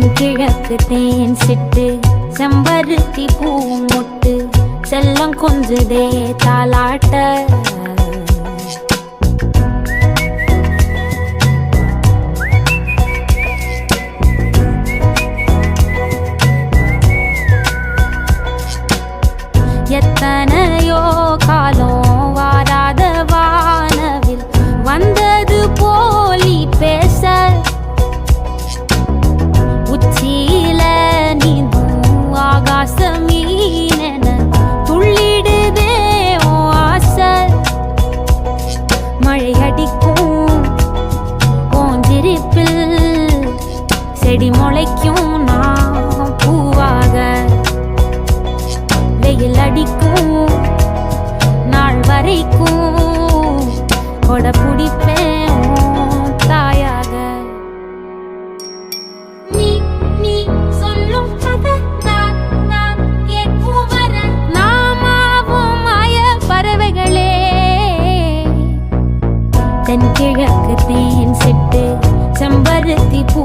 தென்கிழக்கு தேன் சிட்டு செம்பருத்தி பூ மொட்டு செல்லம் கொஞ்சுதே தாலாட்ட எத்தனையோ காலம் வாராத வானவில் வந்தது போலி பேச உச்சியில நீந்தும் ஆகாச மீனென துள்ளிடுதே ஓ ஆசை மழை அடிக்கும் ஓஞ்சிரிப்பில் செடி முளைக்கும் நான் பூவாக வெயில் அடிக்கும் நாள் வரைக்கும் கொட பிடிப்பேன் தாயாக நீ நீ சொல்லும் கதை நான் கேட்கும் வர நாமாவும் மாய பறவைகளே தென்கிழக்கு தேன் சிட்டு செம்பருத்தி பூ